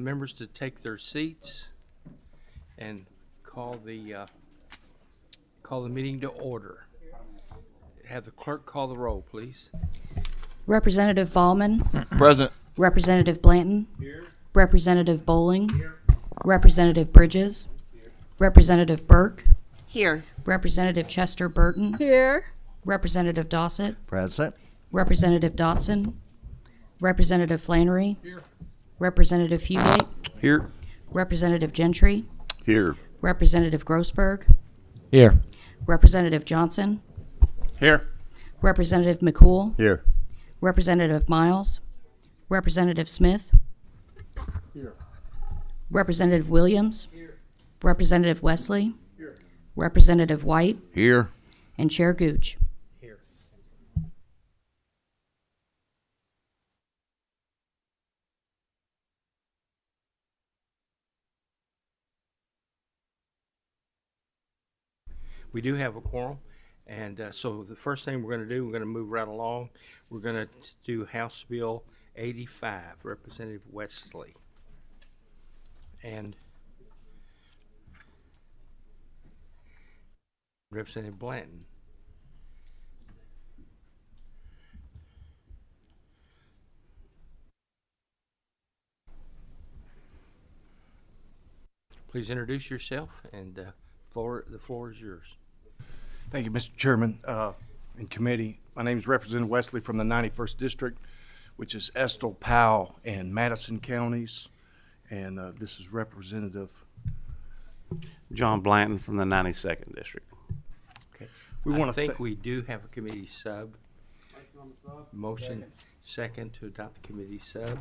members to take their seats and call the meeting to order. Have the clerk call the roll, please. Representative Ballman. Present. Representative Blanton. Here. Representative Bowling. Here. Representative Bridges. Here. Representative Burke. Here. Representative Chester Burton. Here. Representative Dossett. Present. Representative Dotson. Representative Flannery. Here. Representative Fugate. Here. Representative Gentry. Here. Representative Grossberg. Here. Representative Johnson. Here. Representative McCool. Here. Representative Miles. Representative Smith. Here. Representative Williams. Here. Representative Wesley. Here. Representative White. Here. And Chair Gooch. Here. We do have a quorum, and so the first thing we're going to do, we're going to move right along. We're going to do House Bill 85, Representative Wesley. And Representative Blanton. Please introduce yourself, and the floor is yours. Thank you, Mr. Chairman and committee. My name is Representative Wesley from the 91st District, which is Estill, Powell, and Madison counties. And this is Representative. John Blanton from the 92nd District. Okay. We I wanna think thank- we do have a committee sub. Motion second to adopt the committee sub.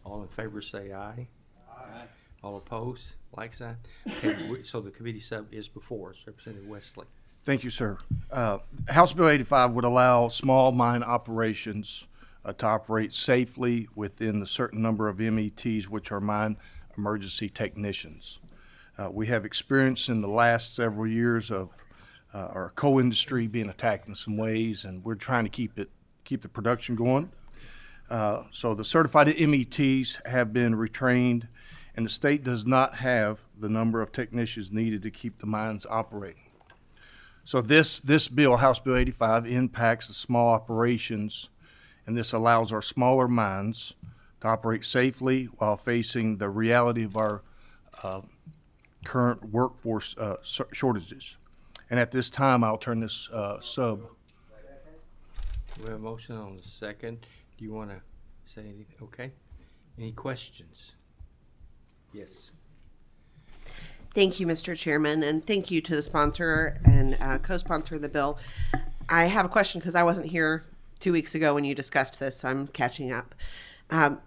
All in favor say aye. Aye. All opposed, like sign. Okay, so the committee sub is before us. Representative Wesley. Thank you, sir. House Bill 85 would allow small mine operations to operate safely within the certain number of METs, which are mine emergency technicians. We have experience in the last several years of our coal industry being attacked in some ways, and we're trying to keep the production going. So the certified METs have been retrained, and the state does not have the number of technicians needed to keep the mines operating. So this bill, House Bill 85, impacts the small operations, and this allows our smaller mines to operate safely while facing the reality of our current workforce shortages. And at this time, I'll turn this sub. We have a motion on the second. Do you want to say anything? Okay. Any questions? Yes. Thank you, Mr. Chairman, and thank you to the sponsor and co-sponsor of the bill. I have a question because I wasn't here 2 weeks ago when you discussed this, so I'm catching up.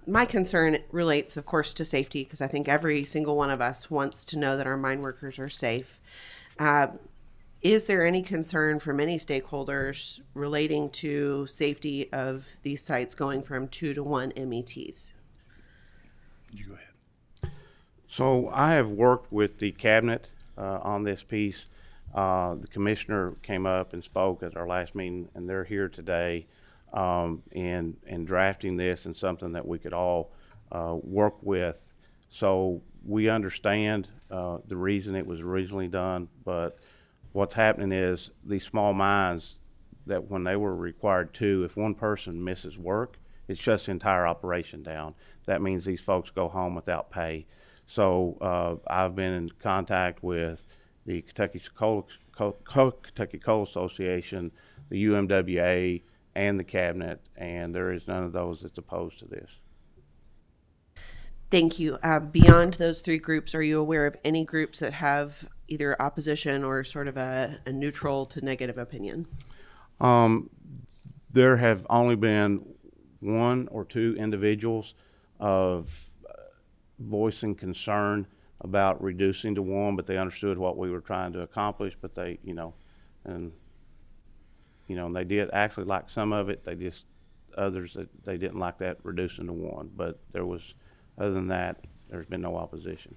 My concern relates, of course, to safety, because I think every single one of us wants to know that our mine workers are safe. Is there any concern from any stakeholders relating to safety of these sites going from 2 to 1 METs? You go ahead. So I have worked with the cabinet on this piece. The commissioner came up and spoke at our last meeting, and they're here today in drafting this and something that we could all work with. So we understand the reason it was originally done, but what's happening is these small mines that when they were required to, if one person misses work, it shuts the entire operation down. That means these folks go home without pay. So I've been in contact with the Kentucky Coal Association, the UMWA, and the cabinet, and there is none of those that's opposed to this. Thank you. Beyond those three groups, are you aware of any groups that have either opposition or sort of a neutral to negative opinion? There have only been 1 or 2 individuals of voicing concern about reducing to 1, but they understood what we were trying to accomplish, but they, and they did actually like some of it. They just, others that they didn't like that reducing to 1, but there was, other than that, there's been no opposition.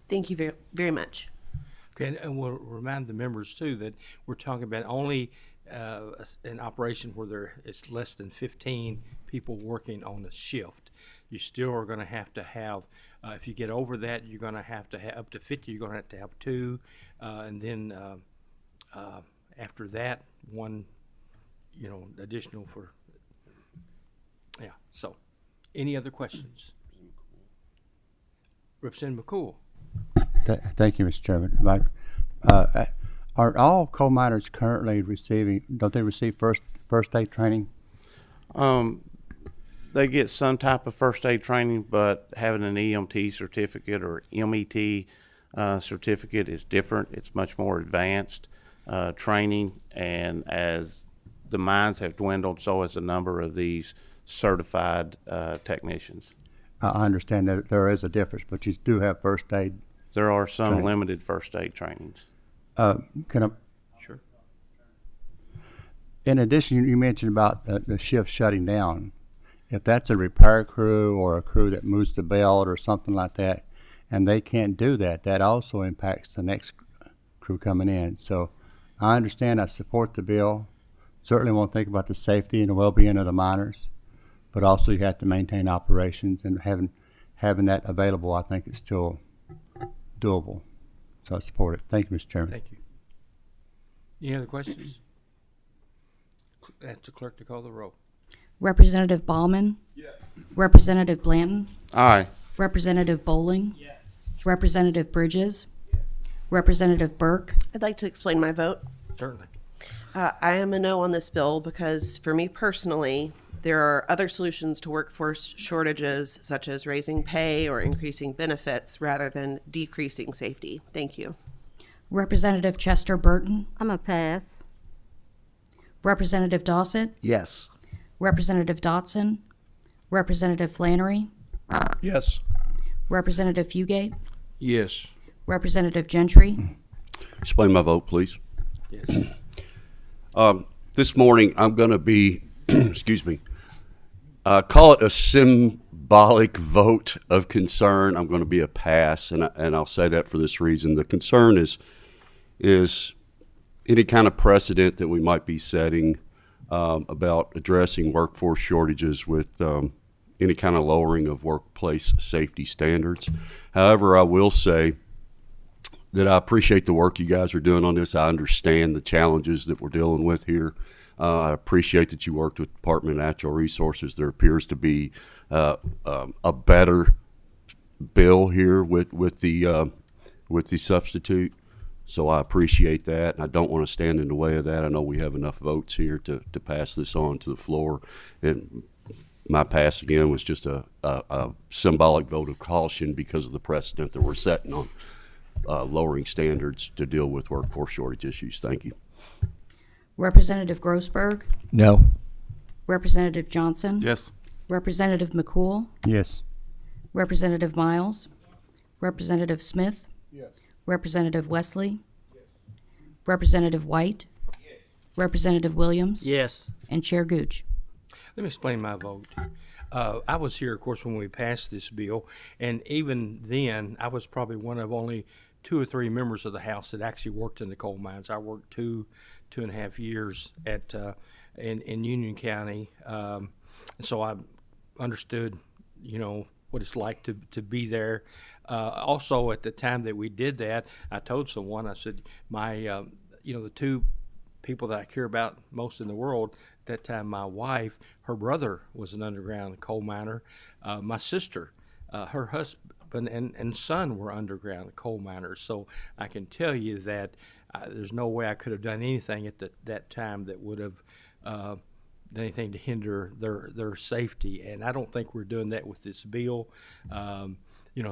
Thank you very, very much. Okay, and we'll remind the members too that we're talking about only an operation where it's less than 15 people working on a shift. You still are going to have If you get over that, you're gonna have to have, up to 50, you're gonna have to have two. And then after that, one, additional for, yeah. So, any other questions? Representative McCool. Thank you, Mr. Chairman. Are all coal miners currently don't they receive first aid training? They get some type of first aid training, but having an EMT certificate or MET certificate is different. It's much more advanced training, and as the mines have dwindled, so has the number of these certified technicians. I understand that there is a difference, but you do have first aid. There are some Training. limited first aid trainings. Can I? Sure. In addition, you mentioned about the shift shutting down. If that's a repair crew or a crew that moves the belt or something like that, and they can't do that, that also impacts the next crew coming in. So I understand, I support the bill. Certainly want to think about the safety and the well-being of the miners, but also you have to maintain operations, and having that available, I think, is still doable. So I support it. Thank you, Mr. Chairman. Thank you. Any other questions? Ask the clerk to call the roll. Representative Ballman? Yes. Representative Blanton? Aye. Representative Bowling? Yes. Representative Bridges? Yes. Representative Burke? I'd like to explain my vote. Certainly. I am a no on this bill because for me personally, there are other solutions to workforce shortages, such as raising pay or increasing benefits rather than decreasing safety. Thank you. Representative Chester Burton? I'm a pass. Representative Dossett? Yes. Representative Dotson? Representative Flannery? Yes. Representative Fugate? Yes. Representative Gentry? Explain my vote, please. Yes. This morning, I'm going to be, excuse me, call it a symbolic vote of concern. I'm going to be a pass, and I'll say that for this reason. The concern is any kind of precedent that we might be setting about addressing workforce shortages with any kind of lowering of workplace safety standards. However, I will say that I appreciate the work you guys are doing on this. I understand the challenges that we're dealing with here. I appreciate that you worked with the Department of Natural Resources. There appears to be a better bill here with the substitute. So I appreciate that, and I don't want to stand in the way of that. I know we have enough votes here to pass this on to the floor. And my pass again was just a symbolic vote of caution because of the precedent that we're setting on lowering standards to deal with workforce shortage issues. Thank you. Representative Grossberg? No. Representative Johnson? Yes. Representative McCool? Yes. Representative Miles? Representative Smith? Yes. Representative Wesley? Representative White? Representative Williams? Yes. And Chair Gooch. Let me explain my vote. I was here, of course, when we passed this bill, and even then, I was probably one of only 2 or 3 members of the House that actually worked in the coal mines. I worked 2.5 years in Union County, so I understood, what it's like to be there. Also, at the time that we did that, I told someone, I said, the 2 people that I care about most in the world, at that time my wife, her brother was an underground coal miner. My sister, her husband and son were underground coal miners. So I can tell you that there's no way I could have done anything at that time that would have done anything to hinder their safety. And I don't think we're doing that with this bill.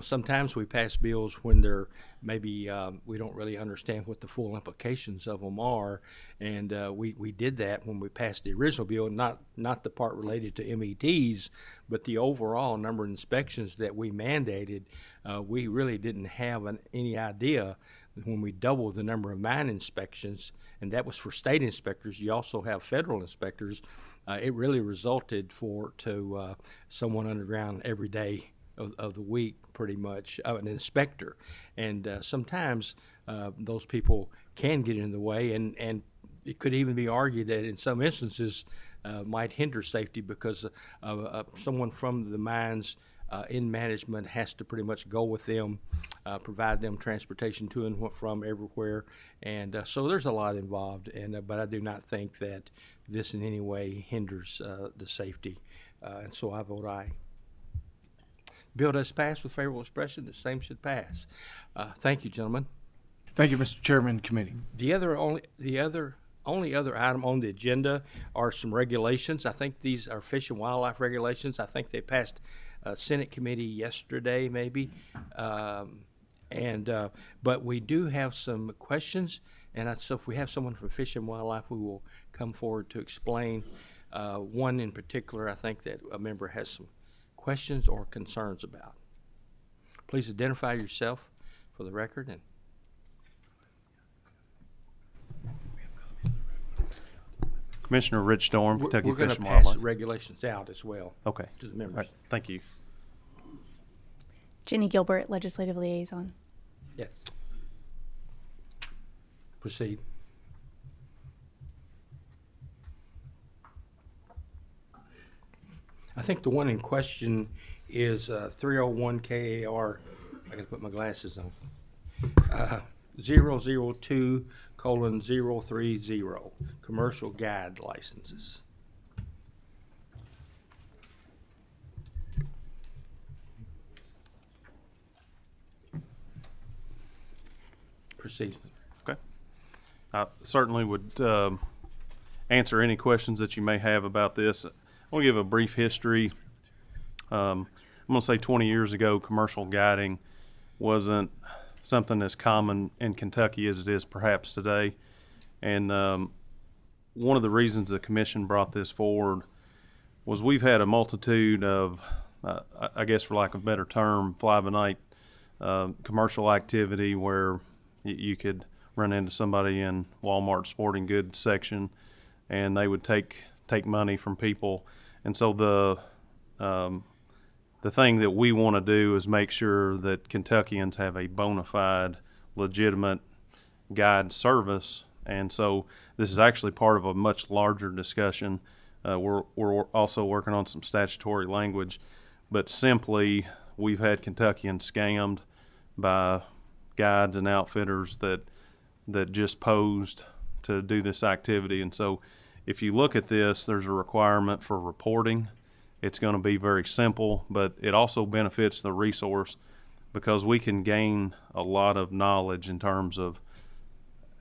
Sometimes we pass bills when they're maybe we don't really understand what the full implications of them are, and we did that when we passed the original bill, not the part related to METs, but the overall number of inspections that we mandated. We really didn't have any idea when we doubled the number of mine inspections, and that was for state inspectors. You also have federal inspectors. It really resulted to someone underground every day of the week, pretty much, an inspector. And sometimes those people can get in the way, and it could even be argued that in some instances might hinder safety because someone from the mines in management has to pretty much go with them, provide them transportation to and from everywhere. And so there's a lot involved, but I do not think that this in any way hinders the safety. And so I vote aye. Bill does pass with favorable expression. The same should pass. Thank you, gentlemen. Thank you, Mr. Chairman, committee. The only other item on the agenda are some regulations. I think these are fish and wildlife regulations. I think they passed Senate committee yesterday, maybe. But we do have some questions, and so if we have someone from Fish and Wildlife, we will come forward to explain. One in particular, I think that a member has some questions or concerns about. Please identify yourself for the record. And Commissioner Rich Storm, we're Kentucky going Fish to and pass Wildlife. regulations out as well Okay. to the All members. right. Thank you. Jenny Gilbert, Legislative Liaison. Yes. Proceed. I think the one in question is 301 KAR. I gotta put my glasses on. 002:030, commercial guide licenses. Proceed. Okay. I certainly would answer any questions that you may have about this. I'll give a brief history. I'm going to say 20 years ago, commercial guiding wasn't something as common in Kentucky as it is perhaps today. And one of the reasons the commission brought this forward was we've had a multitude of, I guess for lack of a better term, fly-by-night commercial activity where you could run into somebody in Walmart sporting goods section and they would take money from people. And so the thing that we want to do is make sure that Kentuckians have a bona fide, legitimate guide service. And so this is actually part of a much larger discussion. We're also working on some statutory language, but simply we've had Kentuckians scammed by guides and outfitters that just posed to do this activity. And so if you look at this, there's a requirement for reporting. It's going to be very simple, but it also benefits the resource because we can gain a lot of knowledge in terms of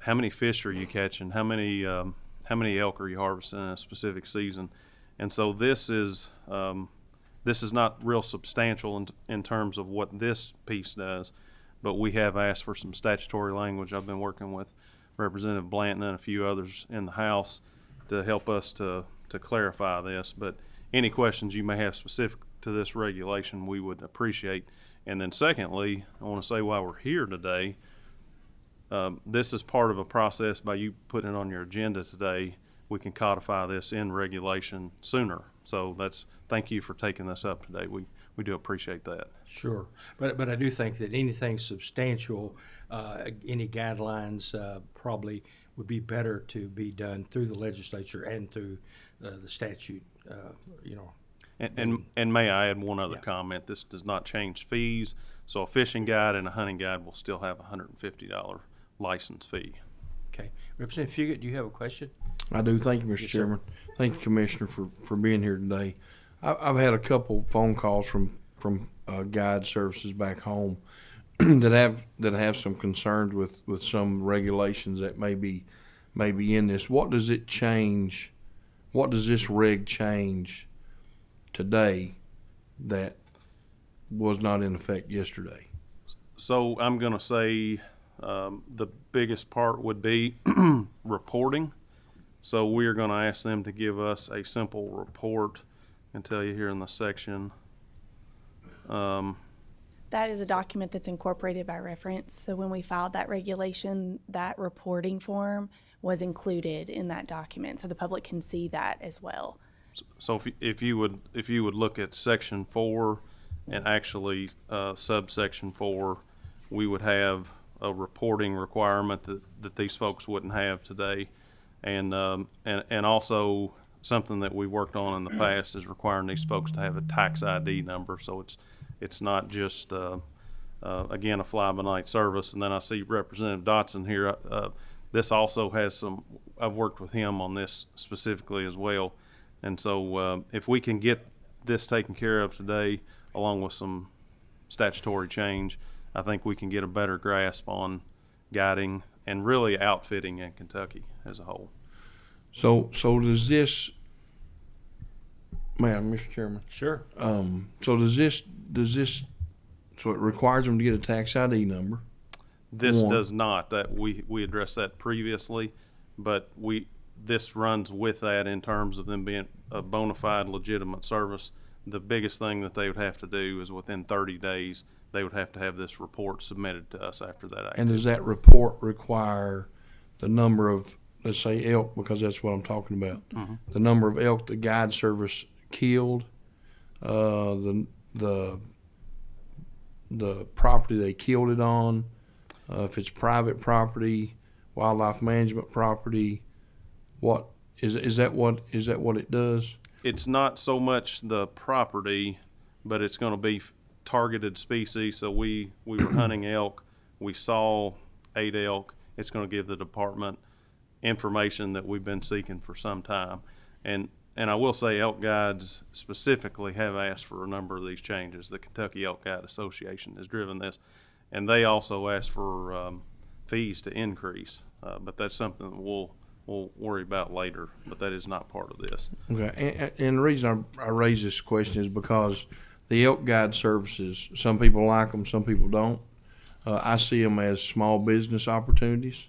how many fish are you catching, how many elk are you harvesting in a specific season. And so this is not real substantial in terms of what this piece does, but we have asked for some statutory language. I've been working with Representative Blanton and a few others in the House to help us to clarify this. But any questions you may have specific to this regulation, we would appreciate. And then secondly, I want to say while we're here today, this is part of a process. By you putting it on your agenda today, we can codify this in regulation sooner. So thank you for taking this up today. We do appreciate that. Sure, but I do think that anything substantial, any guidelines probably would be better to be done through the legislature and through the statute, And may I add one other Yeah. comment? This does not change fees. So a fishing guide and a hunting guide will still have a $150 license fee. Okay. Representative Fugit, do you have a question? I do. Thank you, Mr. Yes, sir. Chairman. Thank you, Commissioner, for being here today. I've had a couple phone calls from guide services back home that have some concerns with some regulations that may be in this. What does it change? What does this reg change today that was not in effect yesterday? So I'm going to say the biggest part would be reporting. So we're going to ask them to give us a simple report and tell you here in the section. That is a document that's incorporated by reference. So when we filed that regulation, that reporting form was included in that document, so the public can see that as well. So if you would look at section 4 and actually subsection 4, we would have a reporting requirement that these folks wouldn't have today, and also something that we worked on in the past is requiring these folks to have a tax ID number. So It's not just, again, a fly-by-night service. And then I see Representative Dotson here. This also has some, I've worked with him on this specifically as well. And so if we can get this taken care of today, along with some statutory change, I think we can get a better grasp on guiding and really outfitting in Kentucky as a whole. So does this, Mr. Chairman? Sure. So does this, so it requires them to get a tax ID number? This One. does not. That we addressed that previously, but this runs with that in terms of them being a bona fide legitimate service. The biggest thing that they would have to do is within 30 days, they would have to have this report submitted to us after that activity. And does that report require the number of, let's say elk, because that's what I'm talking about, the number of elk the guide service killed, the property they killed it on, if it's private property, wildlife management property, what is that what it does? It's not so much the property, but it's going to be targeted species. So we were hunting elk. We saw 8 elk. It's going to give the department information that we've been seeking for some time. And I will say elk guides specifically have asked for a number of these changes. The Kentucky Elk Guide Association has driven this, and they also asked for fees to increase. But that's something that we'll worry about later, but that is not part of this. Okay, and the reason I raise this question is because the elk guide services, some people like them, some people don't. I see them as small business opportunities,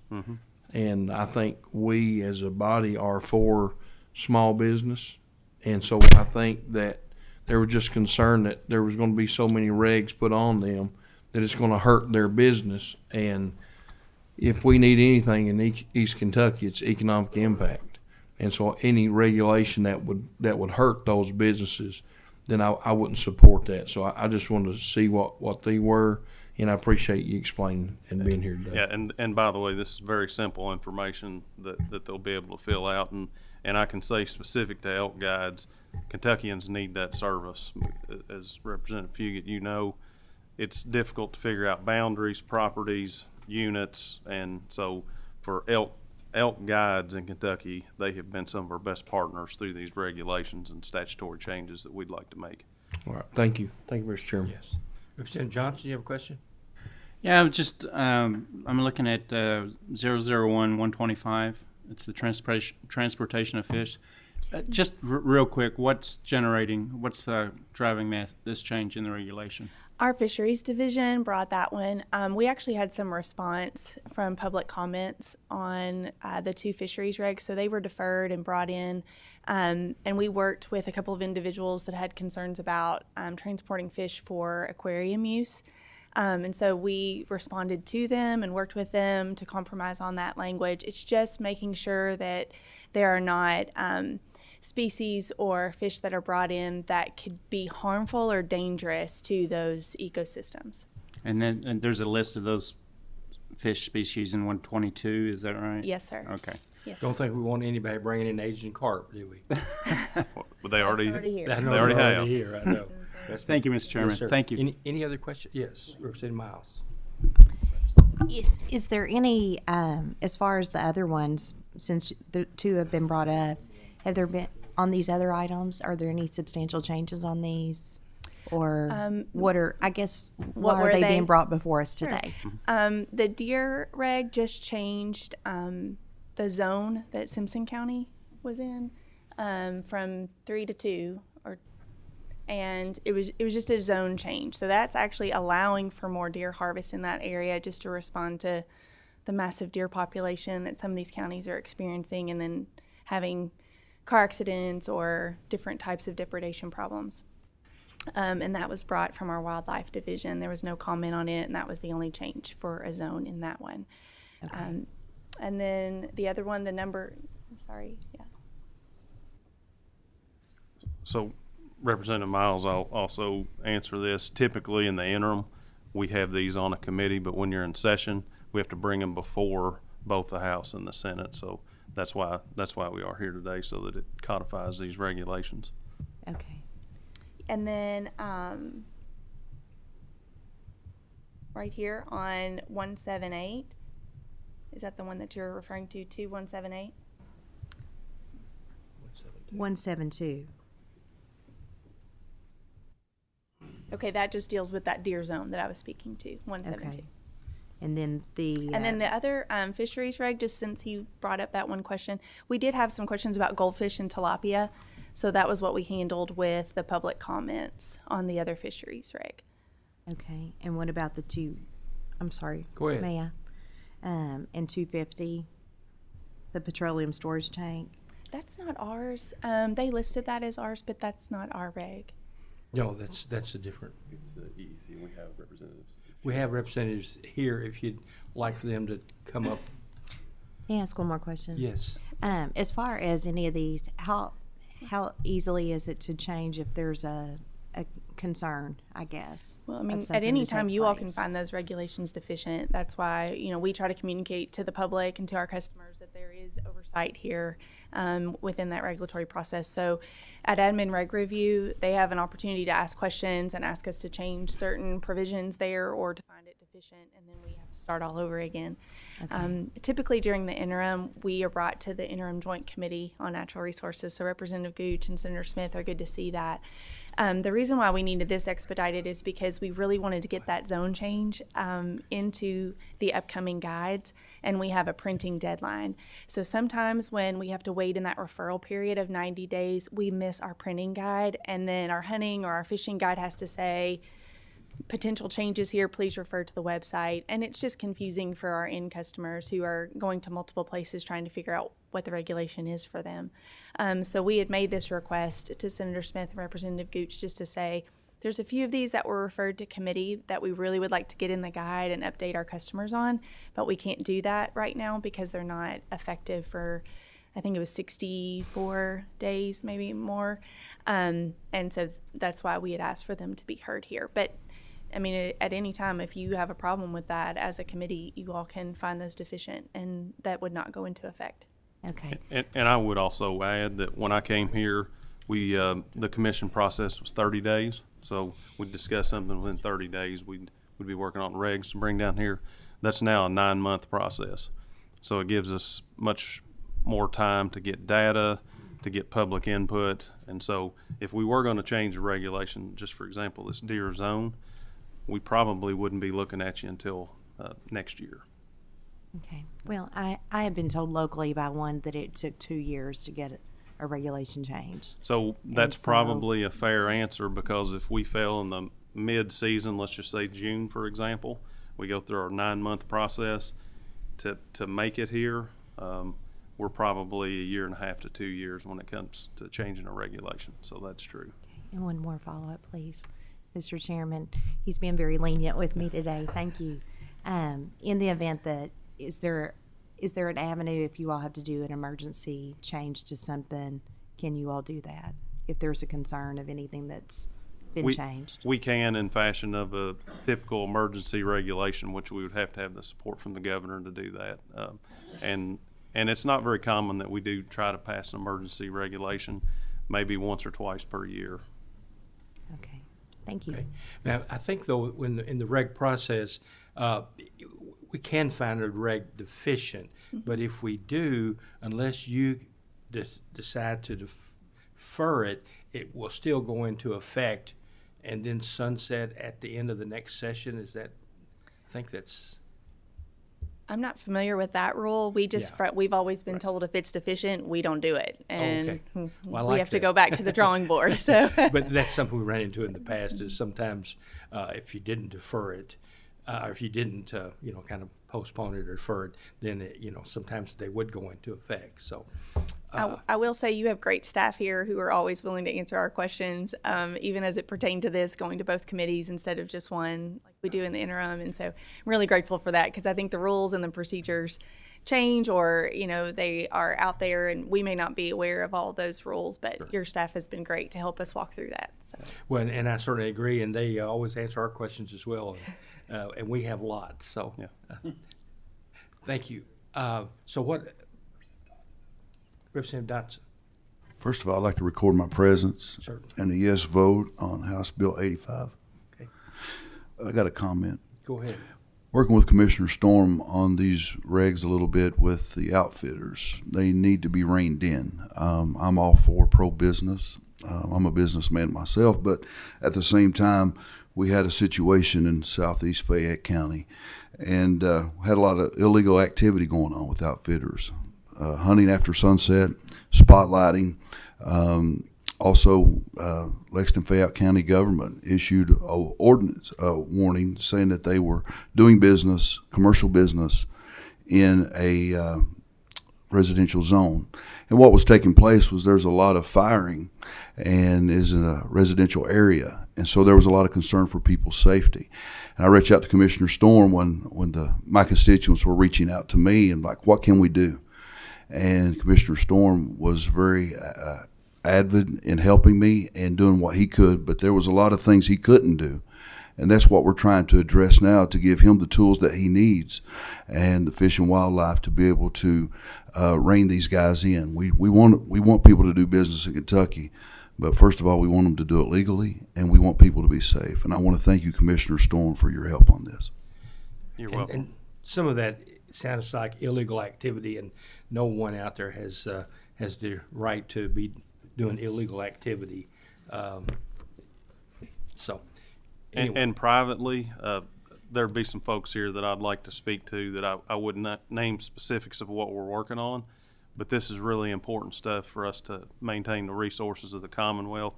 and I think we as a body are for small business, and so I think that they were just concerned that there was going to be so many regs put on them that it's going to hurt their business. And if we need anything in East Kentucky, it's economic impact. And so any regulation that would hurt those businesses, then I wouldn't support that. So I just wanted to see what they were, and I appreciate you explaining and being here today. Yeah, and by the way, this is very simple information that they'll be able to fill out. And I can say specific to elk guides, Kentuckians need that service. As Representative Fugit, you know, it's difficult to figure out boundaries, properties, units, and so for elk guides in Kentucky, they have been some of our best partners through these regulations and statutory changes that we'd like to make. All right, thank you, Mr. Chairman. Yes. Representative Johnson, you have a question? Yeah, I'm just I'm looking at 001-125. It's the transportation of fish. Just real quick, what's driving this change in the regulation? Our fisheries division brought that one. We actually had some response from public comments on the 2 fisheries regs, so they were deferred and brought in. And we worked with a couple of individuals that had concerns about transporting fish for aquarium use. And so we responded to them and worked with them to compromise on that language. It's just making sure that there are not species or fish that are brought in that could be harmful or dangerous to those ecosystems. And then there's a list of those fish species in 122, is that right? Yes, sir. Okay. Yes, Don't think we want anybody bringing in Asian carp, do we? But they already here. I know They already they're have. Here, I know. Thank you, Mr. Chairman. Yes, sir. Thank you. Any other questions? Yes, Representative Miles. Is there any, as far as the other ones, since the 2 have been brought up, have there been, on these other items, are there any substantial changes on these? Or why were are they being brought before us today? The deer reg just changed the zone that Simpson County was in from 3 to 2, and it was just a zone change. So that's actually allowing for more deer harvest in that area, just to respond to the massive deer population that some of these counties are experiencing, and then having car accidents or different types of depredation problems. And that was brought from our wildlife division. There was no comment on it, and that was the only change for a zone in that one. Okay. And then the other one, So Representative Miles, I'll also answer this. Typically in the interim, we have these on a committee, but when you're in session, we have to bring them before both the House and the Senate. So that's why we are here today, so that it codifies these regulations. Okay. And then right here on 178. Is that the one that you're referring to, 2178? 172. Okay, that just deals with that deer zone that I was speaking to, 172. Okay. And then the And then the other fisheries reg, just since he brought up that one question, we did have some questions about goldfish and tilapia. So that was what we handled with the public comments on the other fisheries reg. okay. And what about the two? I'm sorry. Go ahead. May I? And 250, the petroleum storage tank. That's not ours. They listed that as ours, but that's not our reg. No, that's a different. It's EEC, and we have representatives. We have representatives here if you'd like for them to come up. May I ask one more question? Yes. As far as any of these, how easily is it to change if there's a concern, I guess? Well, I of mean, at something any to time, take you all can place? find those regulations deficient. That's why, we try to communicate to the public and to our customers that there is oversight here within that regulatory process. So at Admin Reg Review, they have an opportunity to ask questions and ask us to change certain provisions there or to find it deficient, and then we have to start all over again. Typically during the interim, we are brought to the Interim Joint Committee on Natural Resources. So Representative Gooch and Senator Smith are good to see that. The reason why we needed this expedited is because we really wanted to get that zone change into the upcoming guides, and we have a printing deadline. So sometimes when we have to wait in that referral period of 90 days, we miss our printing guide, and then our hunting or our fishing guide has to say, potential changes here, please refer to the website. And it's just confusing for our end customers who are going to multiple places trying to figure out what the regulation is for them. So we had made this request to Senator Smith and Representative Gooch just to say, there's a few of these that were referred to committee that we really would like to get in the guide and update our customers on, but we can't do that right now because they're not effective for, I think it was 64 days, maybe more. And so that's why we had asked for them to be heard here. But I mean, at any time, if you have a problem with that as a committee, you all can find those deficient, and that would not go into effect. Okay. And I would also add that when I came here, the commission process was 30 days. So we'd discuss something within 30 days. We'd be working on regs to bring down here. That's now a 9-month process. So it gives us much more time to get data, to get public input. And so if we were going to change the regulation, just for example, this deer zone, we probably wouldn't be looking at you until next year. Okay. Well, I have been told locally by one that it took 2 years to get a regulation changed. So that's so- probably a fair answer, because if we fell in the mid-season, let's just say June, for example, we go through our 9-month process to make it here, we're probably 1.5 to 2 years when it comes to changing a regulation. So that's true. And one more follow-up, please. Mr. Chairman, he's been very lenient with me today. Thank you. In the event that, is there an avenue if you all have to do an emergency change to something, can you all do that? If there's a concern of anything that's been changed? We can, in fashion of a typical emergency regulation, which we would have to have the support from the governor to do that. And it's not very common that we do try to pass an emergency regulation, maybe once or twice per year. Okay. Thank you. Okay. Now, I think though, in the reg process, we can find a reg deficient, but if we do, unless you decide to defer it, it will still go into effect and then sunset at the end of the next session. Is that, I think that's. I'm not familiar with that rule. We just, we've always been told if it's deficient, we don't do it. And Well, I we like have to that. go back to the drawing board, so. But that's something we ran into in the past, is sometimes if you didn't defer it, or if you didn't, kind of postpone it or defer it, then, sometimes they would go into effect, so. I will say you have great staff here who are always willing to answer our questions, even as it pertained to this, going to both committees instead of just one, like we do in the interim. And so I'm really grateful for that, because I think the rules and the procedures change, or, they are out there and we may not be aware of all those rules, but your staff has been great to help us walk through that. So. Well, and I certainly agree, and they always answer our questions as well, and we have lots, so. Thank you. So what, Representative Dotson? First of all, I'd like to record my presence Certainly. and a yes vote on House Bill 85. Okay. I got a comment. Go ahead. Working with Commissioner Storm on these regs a little bit with the outfitters, they need to be reined in. I'm all for pro-business. I'm a businessman myself, but at the same time, we had a situation in southeast Fayette County and had a lot of illegal activity going on with outfitters. Hunting after sunset, spotlighting. Also, Lexington Fayette County government issued a ordinance warning saying that they were doing business, commercial business, in a residential zone. And what was taking place was there's a lot of firing and is in a residential area. And so there was a lot of concern for people's safety. And I reached out to Commissioner Storm when my constituents were reaching out to me and like, what can we do? And Commissioner Storm was very avid in helping me and doing what he could, but there was a lot of things he couldn't do. And that's what we're trying to address now, to give him the tools that he needs and the Fish and Wildlife to be able to rein these guys in. We want people to do business in Kentucky, but first of all, we want them to do it legally, and we want people to be safe. And I want to thank you, Commissioner Storm, for your help on this. You're welcome. And some of that sounds like illegal activity, and no one out there has the right to be doing illegal activity. Anyway. And privately, there'd be some folks here that I'd like to speak to that I would not name specifics of what we're working on, but this is really important stuff for us to maintain the resources of the Commonwealth.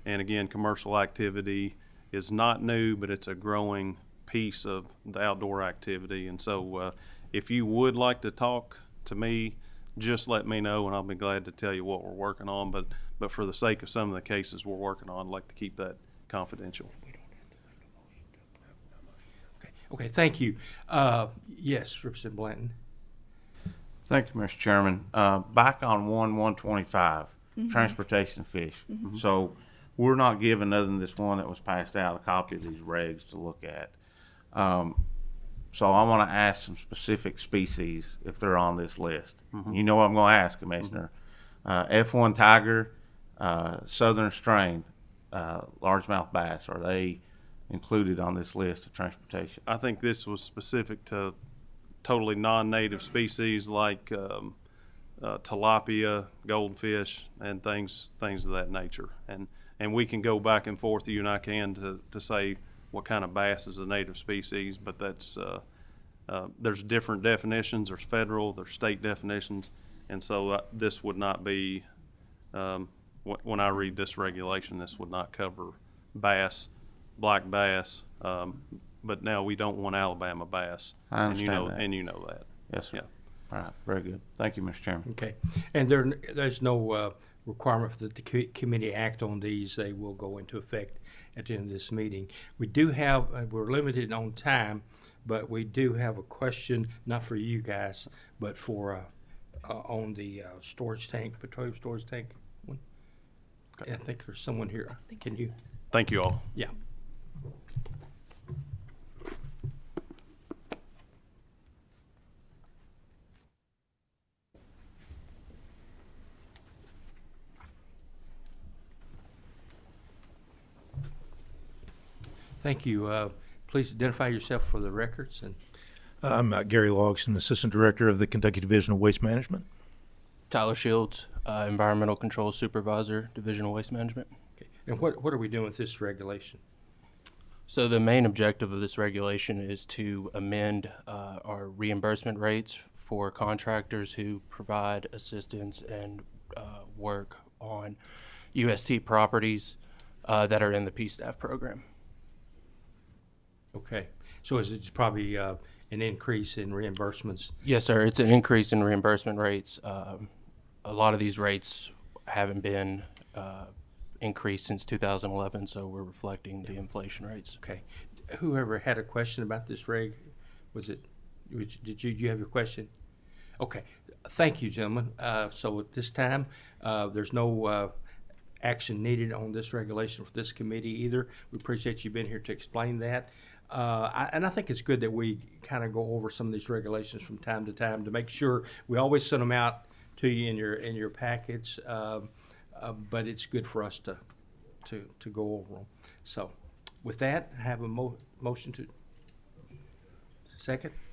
And again, commercial activity is not new, but it's a growing piece of the outdoor activity. And so if you would like to talk to me, just let me know and I'll be glad to tell you what we're working on. But for the sake of some of the cases we're working on, I'd like to keep that confidential. Okay, thank you. Yes, Representative Blanton. Thank you, Mr. Chairman. Back on 125, transportation of fish. So we're not given, other than this one that was passed out, a copy of these regs to look at. So I want to ask some specific species if they're on this list. You know what I'm going to ask, Commissioner. F1 tiger, southern strain, largemouth bass, are they included on this list of transportation? I think this was specific to totally non-native species like tilapia, goldfish, and things of that nature. And we can go back and forth, you and I can, to say what kind of bass is a native species, but that's there's different definitions. There's federal, there's state definitions, and so this would not be, when I read this regulation, this would not cover bass, black bass, but now we don't want Alabama bass. I understand that. And you know that. Yes, sir. Yeah. All right, very good. Thank you, Mr. Chairman. Okay, and there's no requirement that the committee act on these. They will go into effect at the end of this meeting. We do have, we're limited on time, but we do have a question, not for you guys, but for on the storage tank, petroleum storage tank one. Okay. I think there's someone here. Can you? Thank you all. Yeah. Thank you. Please identify yourself for the records. And I'm Gary Logston, Assistant Director of the Kentucky Division of Waste Management. Tyler Shields, Environmental Control Supervisor, Division of Waste Management. Okay. And what are we doing with this regulation? So the main objective of this regulation is to amend our reimbursement rates for contractors who provide assistance and work on UST properties that are in the PSTAF program. Okay. So is it probably an increase in reimbursements? Yes, sir. It's an increase in reimbursement rates. A lot of these rates haven't been increased since 2011, so we're reflecting the inflation rates. Okay. Whoever had a question about this reg, did you have your question? Okay. Thank you, gentlemen. So at this time, there's no action needed on this regulation for this committee either. We appreciate you being here to explain that. And I think it's good that we kind of go over some of these regulations from time to time to make sure we always send them out to you in your package. But it's good for us to go over them. So with that, I have a motion to Second?